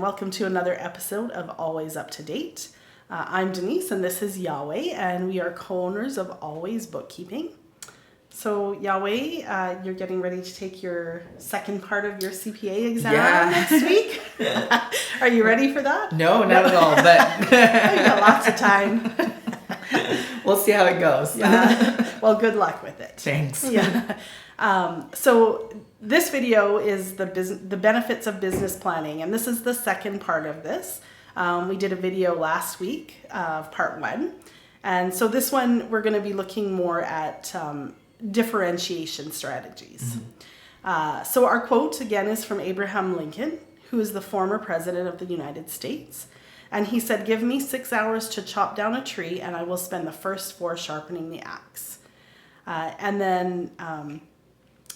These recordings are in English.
welcome to another episode of Always Up to Date. I'm Denise and this is Yahweh, and we are co-owners of Always Bookkeeping. So Yahweh, you're getting ready to take your second part of your CPA exam next week. Are you ready for that? No, not at all, but You got lots of time. We'll see how it goes. Yeah. Well, good luck with it. Thanks. Yeah. So this video is the benefits of business planning, and this is the second part of this. We did a video last week of part one, and so this one we're going to be looking more at differentiation strategies. So our quote again is from Abraham Lincoln, who is the former president of the United States. And he said, "Give me 6 hours to chop down a tree, and I will spend the first 4 sharpening the axe." And then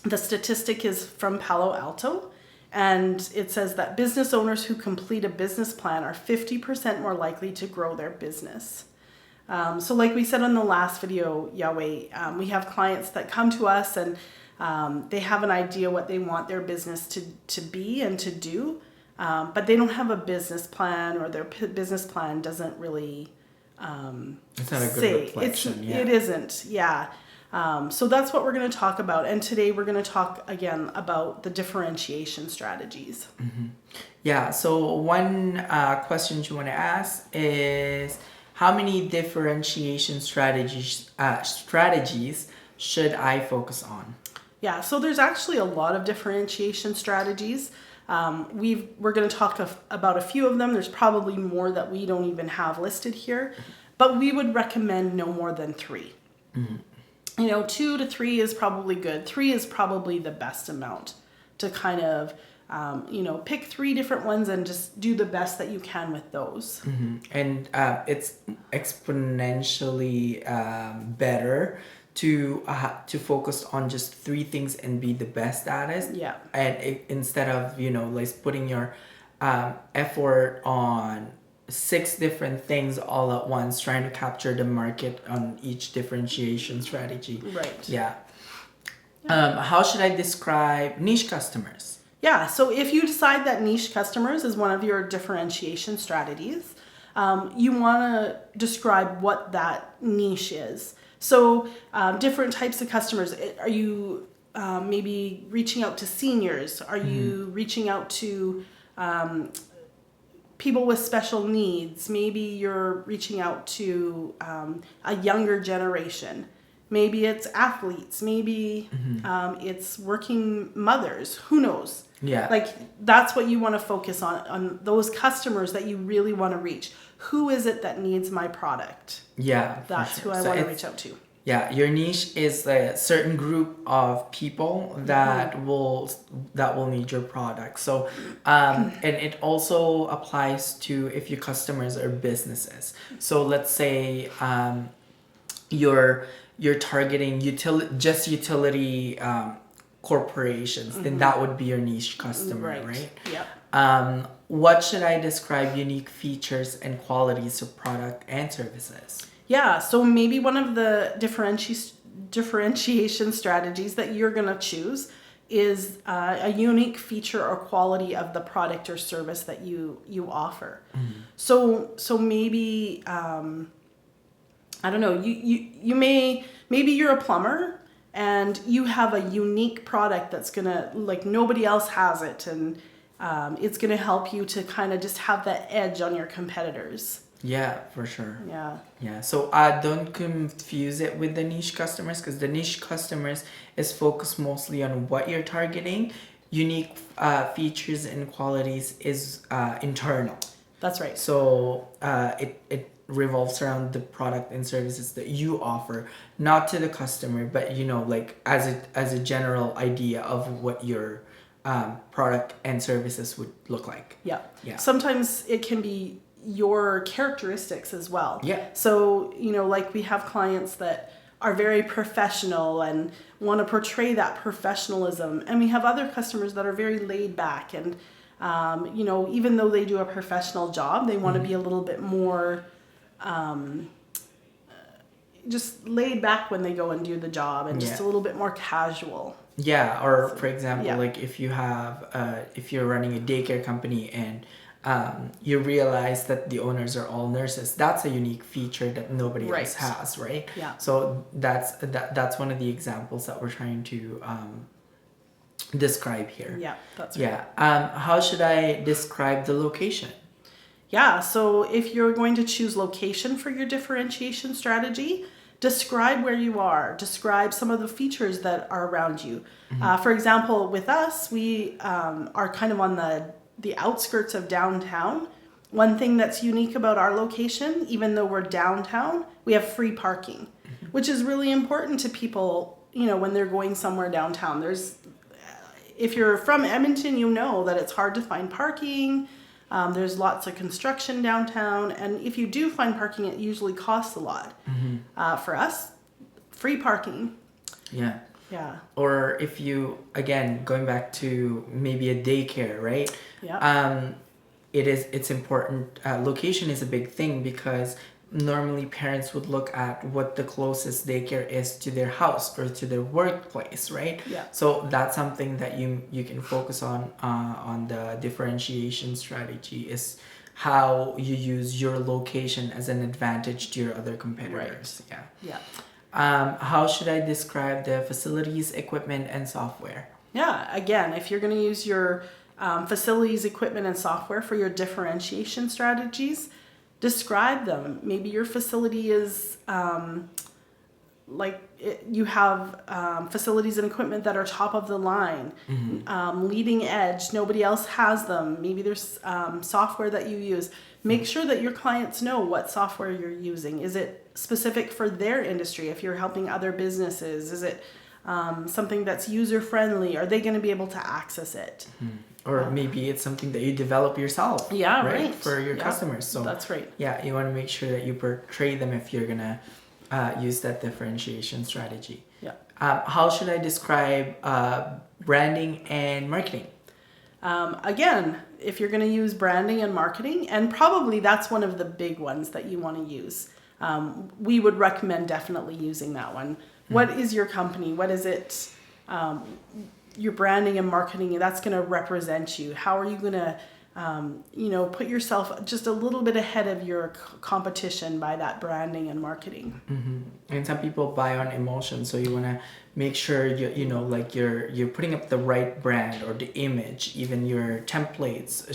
the statistic is from Palo Alto, and it says that business owners who complete a business plan are 50% more likely to grow their business. So like we said on the last video, Yahweh, we have clients that come to us and they have an idea what they want their business to be and to do. But they don't have a business plan, or their business plan doesn't really It's not a good reflection. It isn't, yeah. So that's what we're going to talk about. And today we're going to talk again about the differentiation strategies. Mm-hmm. Yeah, so one question you want to ask is, how many differentiation strategies should I focus on? Yeah, so there's actually a lot of differentiation strategies. We're going to talk about a few of them. There's probably more that we don't even have listed here, but we would recommend no more than 3. Mm-hmm. 2 to 3 is probably good. 3 is probably the best amount to kind of, pick 3 different ones and just do the best that you can with those. Mm-hmm. And it's exponentially better to focus on just 3 things and be the best at it. Yeah. And instead of like putting your effort on 6 different things all at once, trying to capture the market on each differentiation strategy. Right. Yeah. How should I describe niche customers? Yeah. So if you decide that niche customers is one of your differentiation strategies, you want to describe what that niche is. So different types of customers. Are you maybe reaching out to seniors? Are you reaching out to people with special needs? Maybe you're reaching out to a younger generation. Maybe it's athletes. Maybe it's working mothers. Who knows? Yeah. Like that's what you want to focus on those customers that you really want to reach. Who is it that needs my product? Yeah. That's who I want to reach out to. Yeah, your niche is a certain group of people that will need your product. So, and it also applies to if your customers are businesses. So let's say you're targeting utility corporations, then that would be your niche customer, right? Yep. What should I describe unique features and qualities of product and services? Yeah, so maybe one of the differentiation strategies that you're going to choose is a unique feature or quality of the product or service that you offer. So maybe I don't know, maybe you're a plumber and you have a unique product that's going to, like, nobody else has it, and it's going to help you to kind of just have that edge on your competitors. Yeah, for sure. Yeah. So don't confuse it with the niche customers, because the niche customers is focused mostly on what you're targeting. Unique features and qualities is internal. That's right. So it revolves around the product and services that you offer, not to the customer, but like as a general idea of what your product and services would look like. Yeah. Yeah. Sometimes it can be your characteristics as well. Yeah. So, like we have clients that are very professional and want to portray that professionalism. And we have other customers that are very laid back and, even though they do a professional job, they want to be a little bit more just laid back when they go and do the job, and just a little bit more casual. Yeah. Or for example, like if you're running a daycare company and you realize that the owners are all nurses. That's a unique feature that nobody Right. else has, right? Yeah. So that's one of the examples that we're trying to describe here. Yeah, that's right. Yeah. How should I describe the location? Yeah, so if you're going to choose location for your differentiation strategy, describe where you are, describe some of the features that are around you. For example, with us, we are kind of on the outskirts of downtown. One thing that's unique about our location, even though we're downtown, we have free parking, which is really important to people, when they're going somewhere downtown. If you're from Edmonton, you know that it's hard to find parking. There's lots of construction downtown, and if you do find parking, it usually costs a lot. For us, free parking. Yeah. Yeah. Or if you, again, going back to maybe a daycare, right? Yeah. It's important. Location is a big thing because normally parents would look at what the closest daycare is to their house or to their workplace, right? Yeah. So that's something that you can focus on the differentiation strategy, is how you use your location as an advantage to your other competitors. Right. Yeah. Yeah. How should I describe the facilities, equipment, and software? Yeah. Again, if you're going to use your facilities, equipment, and software for your differentiation strategies, describe them. Maybe your facility is you have facilities and equipment that are top of the line, leading edge. Nobody else has them. Maybe there's software that you use. Make sure that your clients know what software you're using. Is it specific for their industry? If you're helping other businesses, is it something that's user friendly? Are they going to be able to access it? Or maybe it's something that you develop yourself. Yeah, right. For your customers. So that's right. Yeah, you want to make sure that you portray them if you're gonna use that differentiation strategy. Yeah. How should I describe branding and marketing? Again, if you're going to use branding and marketing, and probably that's one of the big ones that you want to use, we would recommend definitely using that one. What is your company? What is it? Your branding and marketing, that's going to represent you. How are you going to, put yourself just a little bit ahead of your competition by that branding and marketing? And some people buy on emotion, so you want to make sure you're putting up the right brand or the image. Even your templates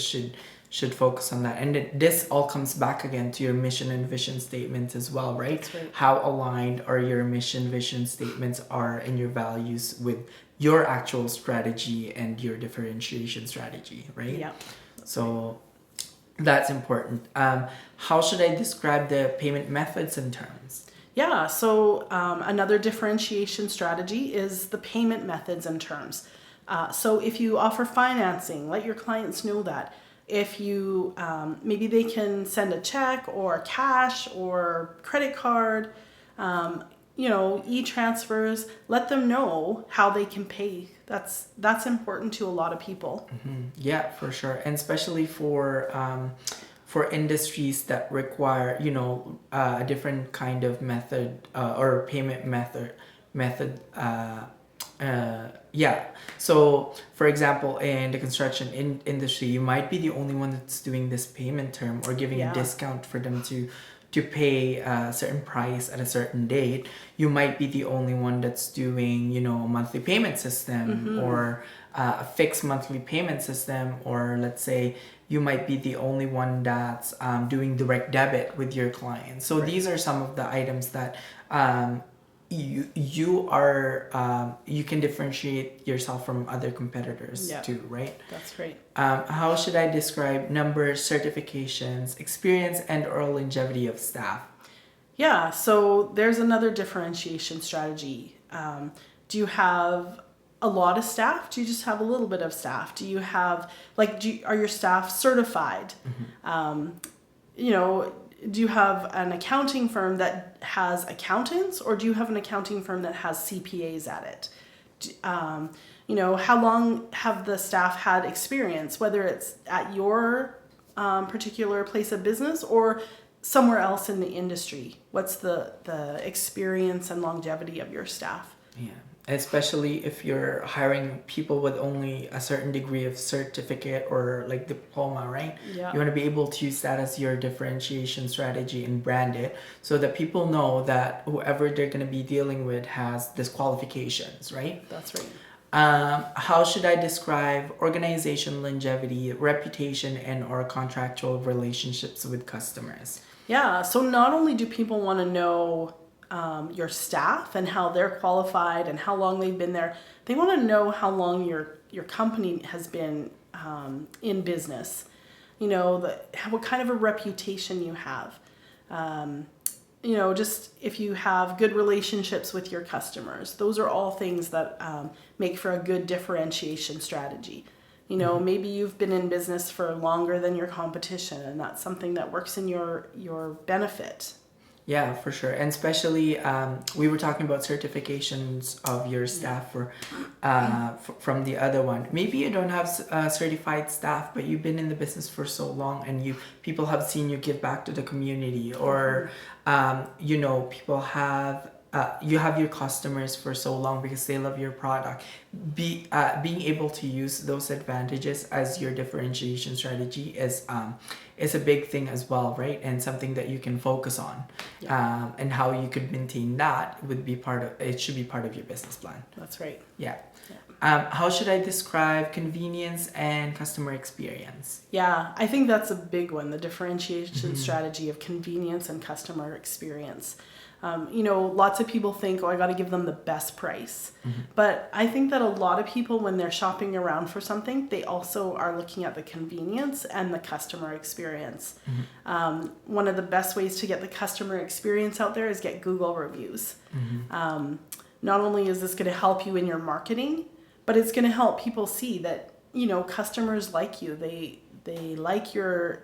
should focus on that. And this all comes back again to your mission and vision statements as well, right? That's right. How aligned are your mission, vision statements are and your values with your actual strategy and your differentiation strategy, right? Yeah. So that's important. How should I describe the payment methods and terms? Yeah, so another differentiation strategy is the payment methods and terms. So if you offer financing, let your clients know that. If you, maybe they can send a check or cash or credit card, e-transfers, let them know how they can pay. That's important to a lot of people. Yeah, for sure. And especially for industries that require, a different kind of method or payment method. So for example, in the construction industry, you might be the only one that's doing this payment term or giving a discount for them to pay a certain price at a certain date. You might be the only one that's doing, a monthly payment system or a fixed monthly payment system, or let's say you might be the only one that's doing direct debit with your clients. So these are some of the items that you can differentiate yourself from other competitors too, right? That's great. How should I describe numbers, certifications, experience, and or longevity of staff? Yeah, so there's another differentiation strategy. Do you have a lot of staff? Do you just have a little bit of staff? Do you have, are your staff certified? Do you have an accounting firm that has accountants, or do you have an accounting firm that has CPAs at it? How long have the staff had experience, whether it's at your particular place of business or somewhere else in the industry? What's the experience and longevity of your staff? Yeah. Especially if you're hiring people with only a certain degree of certificate or like diploma, right? Yeah. You want to be able to use that as your differentiation strategy and brand it so that people know that whoever they're going to be dealing with has this qualifications, right? That's right. How should I describe organization longevity, reputation, and or contractual relationships with customers? Yeah, so not only do people want to know your staff and how they're qualified and how long they've been there, they want to know how long your company has been in business. You know, what kind of a reputation you have. You know, just if you have good relationships with your customers. Those are all things that make for a good differentiation strategy. You know, maybe you've been in business for longer than your competition, and that's something that works in your benefit. Yeah, for sure. And especially, we were talking about certifications of your staff from the other one. Maybe you don't have certified staff, but you've been in the business for so long and people have seen you give back to the community, or, you know, people have, you have your customers for so long because they love your product. Being able to use those advantages as your differentiation strategy is a big thing as well, right? And something that you can focus on. Yeah. And how you could maintain that it should be part of your business plan. That's right. Yeah. How should I describe convenience and customer experience? Yeah, I think that's a big one, the differentiation strategy of convenience and customer experience. You know, lots of people think, oh, I got to give them the best price. But I think that a lot of people, when they're shopping around for something, they also are looking at the convenience and the customer experience. One of the best ways to get the customer experience out there is get Google reviews. Not only is this going to help you in your marketing, but it's going to help people see that, you know, customers like you. They like your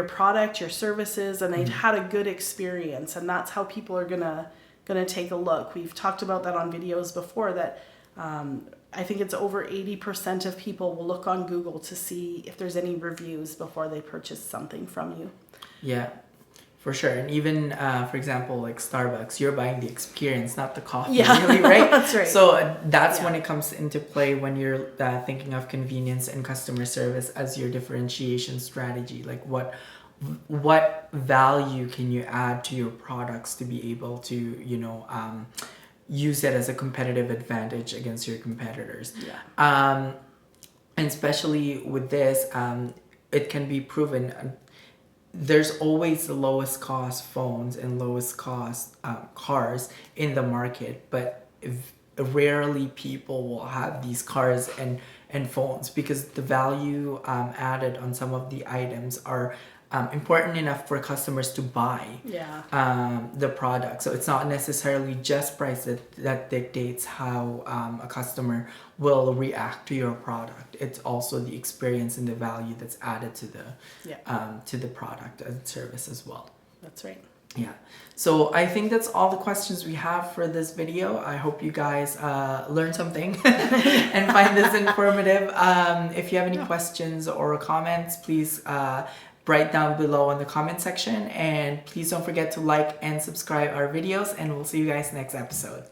product, your services, and they've had a good experience, and that's how people are gonna take a look. We've talked about that on videos before, that I think it's over 80% of people will look on Google to see if there's any reviews before they purchase something from you. Yeah, for sure. And even for example, like Starbucks, you're buying the experience, not the coffee, really, right? That's right. So that's when it comes into play, when you're thinking of convenience and customer service as your differentiation strategy. Like what value can you add to your products to be able to, you know, use it as a competitive advantage against your competitors. And especially with this, it can be proven. There's always the lowest cost phones and lowest cost cars in the market, but rarely people will have these cars and phones, because the value added on some of the items are important enough for customers to buy the product. So it's not necessarily just price that dictates how a customer will react to your product. It's also the experience and the value that's added to the product and service as well. That's right. Yeah. So I think that's all the questions we have for this video. I hope you guys learned something and find this informative. If you have any questions or comments, please write down below in the comment section, and please don't forget to like and subscribe our videos, and we'll see you guys next episode.